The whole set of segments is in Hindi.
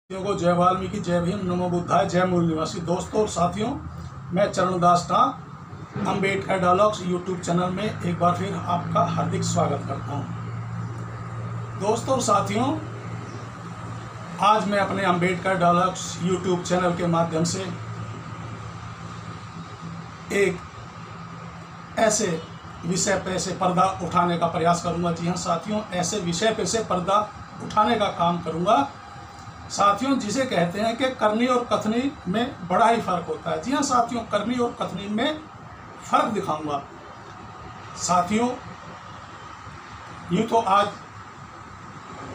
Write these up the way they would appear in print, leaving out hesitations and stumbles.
को जय वाल्मीकि, जय भीम, नमो बुद्धाय, जय मूल निवासी। दोस्तों और साथियों, मैं Charandas Thakur Ambedkar dialogues YouTube channel में एक बार फिर आपका हार्दिक स्वागत करता हूं। दोस्तों और साथियों, आज मैं अपने अम्बेडकर डायलॉग्स यूट्यूब चैनल के माध्यम से एक ऐसे विषय पे से पर्दा उठाने का प्रयास करूंगा। जी हाँ साथियों, ऐसे विषय पे से पर्दा उठाने का काम करूंगा साथियों, जिसे कहते हैं कि करनी और कथनी में बड़ा ही फर्क होता है। जी हाँ साथियों, करनी और कथनी में फर्क दिखाऊंगा साथियों। यूँ तो आज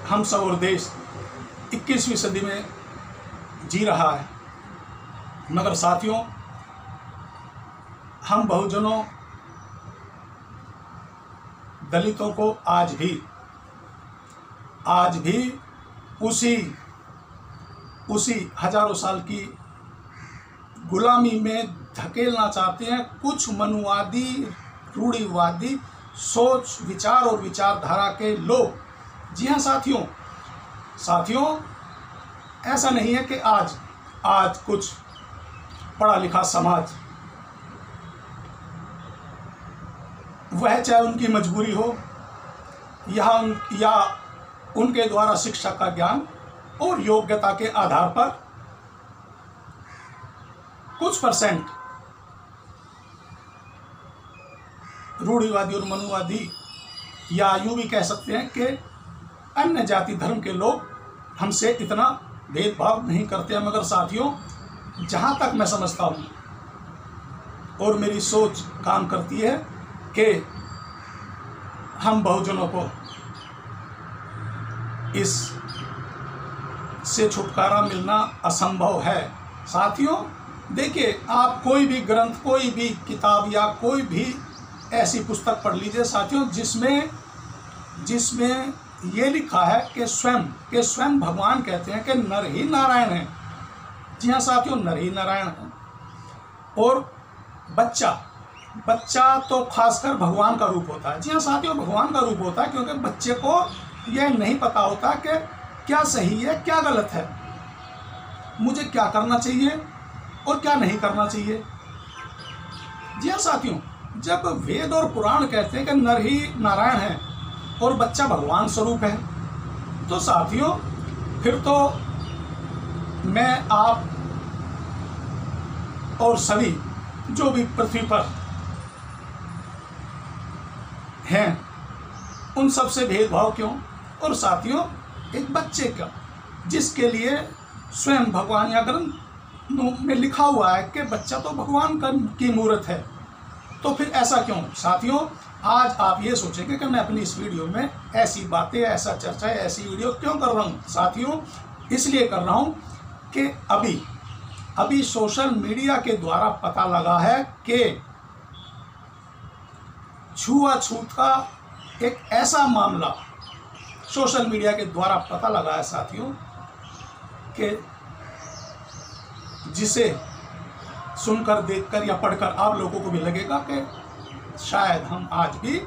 हम सब और देश 21वीं सदी में जी रहा है, मगर साथियों हम बहुजनों दलितों को आज भी उसी हजारों साल की गुलामी में धकेलना चाहते हैं कुछ मनुवादी, रूढ़िवादी सोच, विचार और विचारधारा के लोग। जी हाँ साथियों, ऐसा नहीं है कि आज कुछ पढ़ा लिखा समाज, वह चाहे उनकी मजबूरी हो या उनके द्वारा शिक्षा का ज्ञान और योग्यता के आधार पर कुछ परसेंट रूढ़िवादी और मनुवादी, या यूं भी कह सकते हैं कि अन्य जाति धर्म के लोग हमसे इतना भेदभाव नहीं करते हैं। मगर साथियों, जहां तक मैं समझता हूं और मेरी सोच काम करती है कि हम बहुजनों को इस से छुटकारा मिलना असंभव है। साथियों देखिए, आप कोई भी ग्रंथ, कोई भी किताब या कोई भी ऐसी पुस्तक पढ़ लीजिए साथियों, जिसमें ये लिखा है कि स्वयं भगवान कहते हैं कि नर ही नारायण है। जी हाँ साथियों, नर ही नारायण है। और बच्चा तो खासकर भगवान का रूप होता है। जी हाँ साथियों, भगवान का रूप होता है, क्योंकि बच्चे को यह नहीं पता होता कि क्या सही है, क्या गलत है, मुझे क्या करना चाहिए और क्या नहीं करना चाहिए। जी हाँ साथियों, जब वेद और पुराण कहते हैं कि नर ही नारायण है और बच्चा भगवान स्वरूप है, तो साथियों फिर तो मैं, आप और सभी जो भी पृथ्वी पर हैं उन सब से भेदभाव क्यों। और साथियों, एक बच्चे का, जिसके लिए स्वयं भगवान या ग्रंथ में लिखा हुआ है कि बच्चा तो भगवान की मूर्त है, तो फिर ऐसा क्यों। साथियों आज आप ये सोचेंगे कि मैं अपनी इस वीडियो में ऐसी बातें, ऐसा चर्चा, ऐसी वीडियो क्यों कर रहा हूँ। साथियों इसलिए कर रहा हूँ कि अभी सोशल मीडिया के द्वारा पता लगा है कि छुआछूत का एक ऐसा मामला सोशल मीडिया के द्वारा पता लगा है साथियों, कि जिसे सुनकर, देखकर या पढ़कर आप लोगों को भी लगेगा कि शायद हम आज भी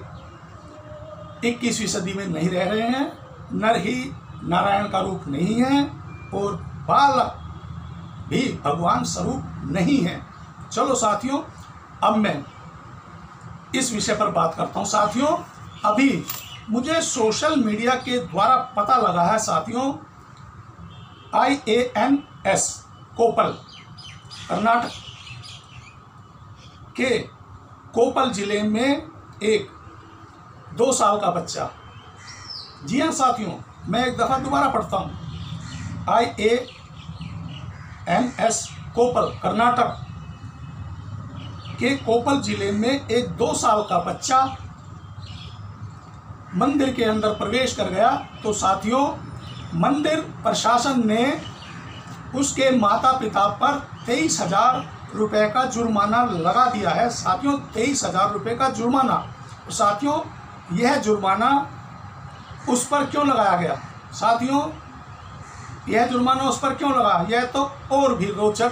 21वीं सदी में नहीं रह रहे हैं, नर ही नारायण का रूप नहीं है और बालक भी भगवान स्वरूप नहीं है। चलो साथियों, अब मैं इस विषय पर बात करता हूं। साथियों अभी मुझे सोशल मीडिया के द्वारा पता लगा है साथियों, IANS कोपल, कर्नाटक के कोपल जिले में एक 2 साल का बच्चा। जी हाँ साथियों, मैं एक दफा दोबारा पढ़ता हूँ, IANS कोपल, कर्नाटक के कोपल जिले में एक 2 साल का बच्चा मंदिर के अंदर प्रवेश कर गया, तो साथियों मंदिर प्रशासन ने उसके माता पिता पर 23,000 रुपये का जुर्माना लगा दिया है। साथियों 23,000 रुपये का जुर्माना। तो साथियों यह जुर्माना उस पर क्यों लगाया गया। साथियों यह जुर्माना उस पर क्यों लगा, यह तो और भी रोचक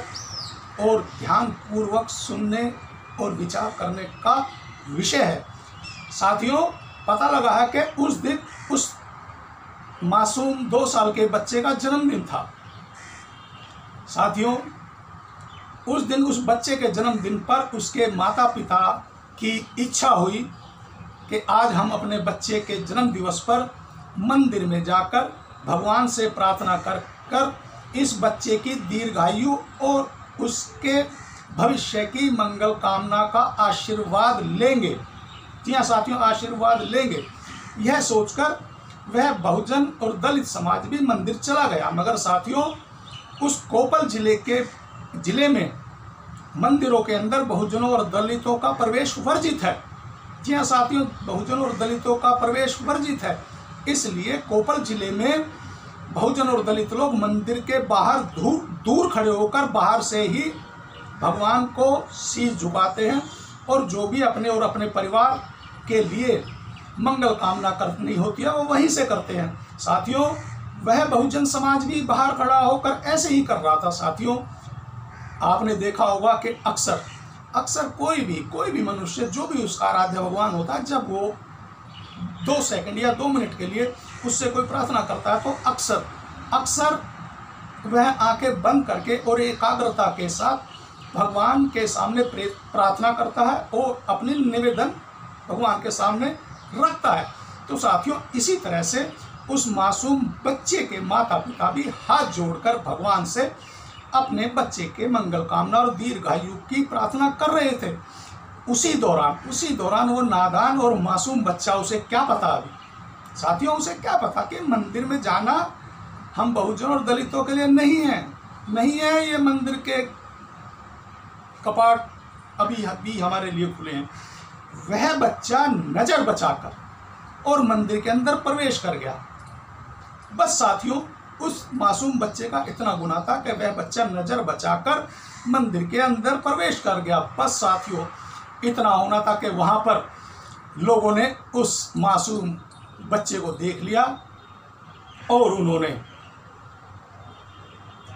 और ध्यानपूर्वक सुनने और विचार करने का विषय है। साथियों पता लगा है कि उस दिन उस मासूम 2 साल के बच्चे का जन्मदिन था। साथियों, उस दिन उस बच्चे के जन्मदिन पर उसके माता पिता की इच्छा हुई कि आज हम अपने बच्चे के जन्म दिवस पर मंदिर में जाकर भगवान से प्रार्थना कर इस बच्चे की दीर्घायु और उसके भविष्य की मंगल कामना का आशीर्वाद लेंगे। जी हाँ साथियों, आशीर्वाद लेंगे। यह सोचकर वह बहुजन और दलित समाज भी मंदिर चला गया। मगर साथियों, उस कोपल जिले में मंदिरों के अंदर बहुजनों और दलितों का प्रवेश वर्जित है। जी हाँ साथियों, बहुजनों और दलितों का प्रवेश वर्जित है। इसलिए कोपल जिले में बहुजन और दलित लोग मंदिर के बाहर दूर खड़े होकर बाहर से ही भगवान को शीश झुकाते हैं और जो भी अपने और अपने परिवार के लिए मंगल कामना करनी होती है वो वहीं से करते हैं। साथियों, वह बहुजन समाज भी बाहर खड़ा होकर ऐसे ही कर रहा था। साथियों, आपने देखा होगा कि अक्सर कोई भी मनुष्य, जो भी उसका आराध्य भगवान होता है, जब वो 2 सेकंड या 2 मिनट के लिए उससे कोई प्रार्थना करता है तो अक्सर वह आंखें बंद करके और एकाग्रता के साथ भगवान के सामने प्रार्थना करता है और अपनी निवेदन भगवान के सामने रखता है। तो साथियों, इसी तरह से उस मासूम बच्चे के माता पिता भी हाथ जोड़कर भगवान से अपने बच्चे के मंगल कामना और दीर्घायु की प्रार्थना कर रहे थे। उसी दौरान वो नादान और मासूम बच्चा, उसे क्या पता अभी साथियों, उसे क्या पता कि मंदिर में जाना हम बहुजन और दलितों के लिए नहीं है। ये मंदिर के कपाट अभी हमारे लिए खुले हैं। वह बच्चा नजर बचाकर और मंदिर के अंदर प्रवेश कर गया। बस साथियों, उस मासूम बच्चे का इतना गुनाह था कि वह बच्चा नजर बचाकर मंदिर के अंदर प्रवेश कर गया। बस साथियों, इतना होना था कि वहां पर लोगों ने उस मासूम बच्चे को देख लिया और उन्होंने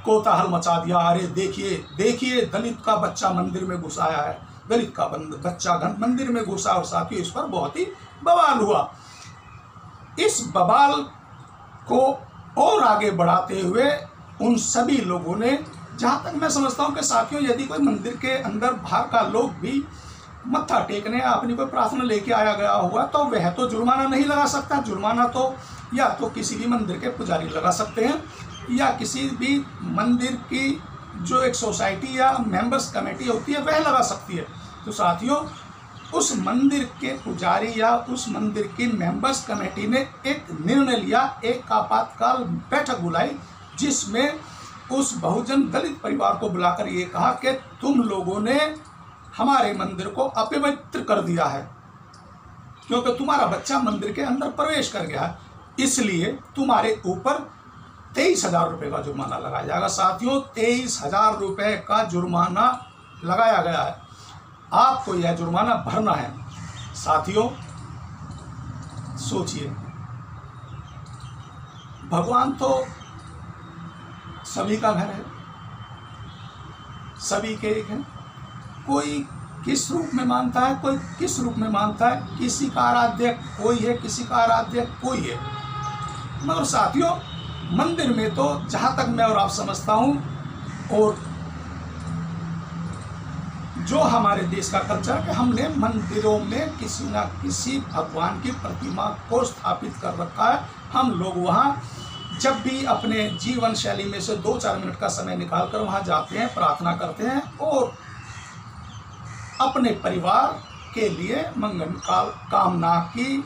कोताहल मचा दिया। अरे देखिए दलित का बच्चा मंदिर में घुस आया है, दलित का बच्चा मंदिर में घुसा। और साथियों, इस पर बहुत ही बवाल हुआ। इस बवाल को और आगे बढ़ाते हुए उन सभी लोगों ने, जहाँ तक मैं समझता हूँ कि साथियों, यदि कोई मंदिर के अंदर बाहर का लोग भी मत्था टेकने या अपनी कोई प्रार्थना लेके आया गया होगा तो वह तो जुर्माना नहीं लगा सकता। जुर्माना तो या तो किसी भी मंदिर के पुजारी लगा सकते हैं या किसी भी मंदिर की जो एक सोसाइटी या मेंबर्स कमेटी होती है वह लगा सकती है। तो साथियों, उस मंदिर के पुजारी या उस मंदिर की मेंबर्स कमेटी ने एक निर्णय लिया, एक आपातकाल बैठक बुलाई, जिसमें उस बहुजन दलित परिवार को बुलाकर ये कहा कि तुम लोगों ने हमारे मंदिर को अपवित्र कर दिया है क्योंकि तुम्हारा बच्चा मंदिर के अंदर प्रवेश कर गया, इसलिए तुम्हारे ऊपर 23,000 रुपये का जुर्माना लगाया जाएगा। साथियों, 23,000 रुपये का जुर्माना लगाया गया है। आपको यह जुर्माना भरना है। साथियों, सोचिए, भगवान तो सभी का घर है, सभी के एक है। कोई किस रूप में मानता है, कोई किस रूप में मानता है, किसी का आराध्य कोई है, किसी का आराध्य कोई है। मगर साथियों, मंदिर में तो जहाँ तक मैं और आप समझता हूँ, और जो हमारे देश का कल्चर है कि हमने मंदिरों में किसी न किसी भगवान की प्रतिमा को स्थापित कर रखा है। हम लोग वहाँ जब भी अपने जीवन शैली में से 2-4 मिनट का समय निकालकर वहाँ जाते हैं, प्रार्थना करते हैं और अपने परिवार के लिए मंगल कामना की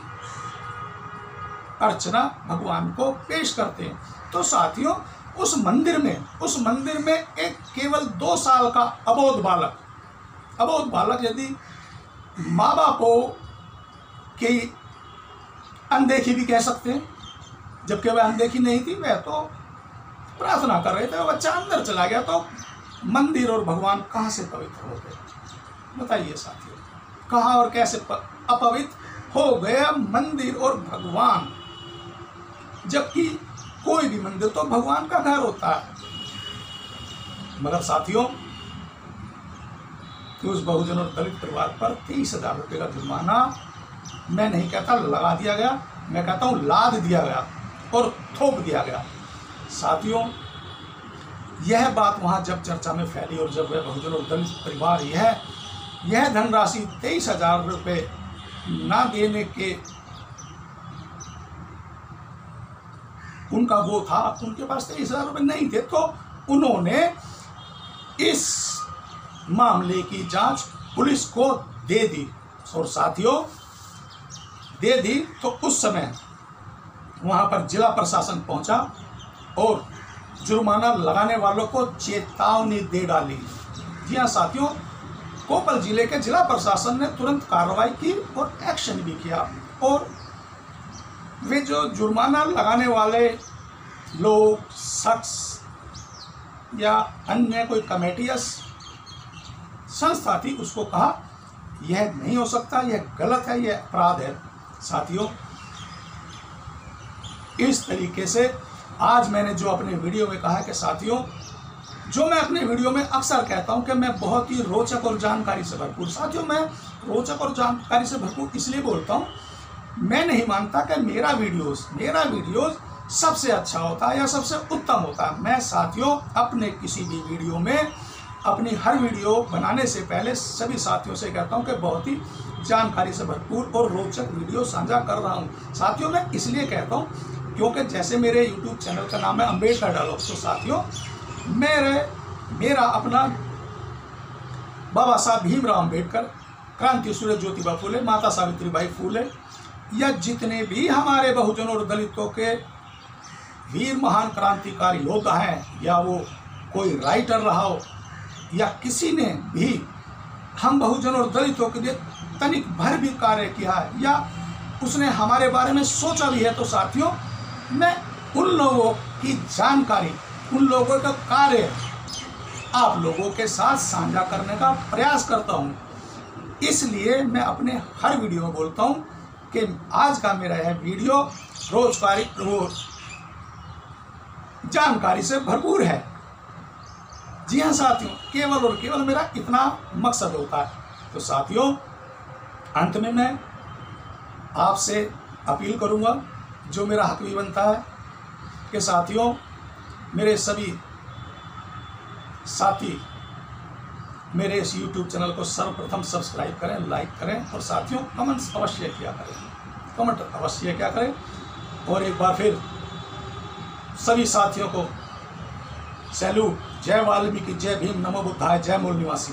अर्चना भगवान को पेश करते हैं। तो साथियों, उस मंदिर में एक केवल 2 साल का अबोध बालक यदि माँ बापों की अनदेखी भी कह सकते हैं, जबकि वह अनदेखी नहीं थी, वह तो प्रार्थना कर रहे थे, वह बच्चा अंदर चला गया, तो मंदिर और भगवान कहाँ से पवित्र हो गए? बताइए साथियों, कहाँ और कैसे अपवित्र हो गया मंदिर और भगवान? जबकि कोई भी मंदिर तो भगवान का घर होता है। मगर साथियों, उस बहुजन और दलित परिवार पर 23,000 रुपये का जुर्माना, मैं नहीं कहता लगा दिया गया, मैं कहता हूँ लाद दिया गया और थोप दिया गया। साथियों, यह बात वहाँ जब चर्चा में फैली और जब वह बहुजन और दलित परिवार यह धनराशि 23,000 रुपये ना देने के उनका वो था, उनके पास 23,000 रुपये नहीं थे, तो उन्होंने इस मामले की जांच पुलिस को दे दी। और साथियों दे दी तो उस समय वहाँ पर जिला प्रशासन पहुँचा और जुर्माना लगाने वालों को चेतावनी दे डाली। जी हाँ साथियों, कोपल जिले के जिला प्रशासन ने तुरंत कार्रवाई की और एक्शन भी किया, और वे जो जुर्माना लगाने वाले लोग, शख्स या अन्य कोई कमेटी या संस्था थी, उसको कहा यह नहीं हो सकता, यह गलत है, यह अपराध है। साथियों इस तरीके से आज मैंने जो अपने वीडियो में कहा कि साथियों, जो मैं अपने वीडियो में अक्सर कहता हूं कि मैं बहुत ही रोचक और जानकारी से भरपूर, साथियों मैं रोचक और जानकारी से भरपूर इसलिए बोलता हूं, मैं नहीं मानता कि मेरा वीडियोस सबसे अच्छा होता है या सबसे उत्तम होता है। मैं साथियों अपने किसी भी वीडियो में, अपनी हर वीडियो बनाने से पहले सभी साथियों से कहता हूं कि बहुत ही जानकारी से भरपूर और रोचक वीडियो साझा कर रहा हूं। साथियों मैं इसलिए कहता हूं क्योंकि जैसे मेरे YouTube चैनल का नाम है अम्बेडकर डायलॉग्स, तो साथियों मेरा अपना बाबा साहब भीमराव अम्बेडकर, क्रांति सूर्य ज्योतिबा फूले, माता सावित्रीबाई फूले या जितने भी हमारे बहुजन और दलितों के वीर महान क्रांतिकारी योद्धा हैं, या वो कोई राइटर रहा हो या किसी ने भी हम बहुजन और दलितों के लिए तनिक भर भी कार्य किया है या उसने हमारे बारे में सोचा भी है, तो साथियों मैं उन लोगों की जानकारी, उन लोगों का कार्य आप लोगों के साथ साझा करने का प्रयास करता हूं। इसलिए मैं अपने हर वीडियो में बोलता हूं कि आज का मेरा यह वीडियो जानकारी से भरपूर है। जी हाँ साथियों, केवल और केवल मेरा इतना मकसद होता है। तो साथियों अंत में मैं आपसे अपील करूंगा, जो मेरा हक भी बनता है, कि साथियों मेरे सभी साथी मेरे इस YouTube चैनल को सर्वप्रथम सब्सक्राइब करें, लाइक करें और साथियों कमेंट्स अवश्य किया करें। और एक बार फिर सभी साथियों को सैल्यूट। जय वाल्मीकि, जय भीम, नमो बुद्धाय, जय मूल निवासी।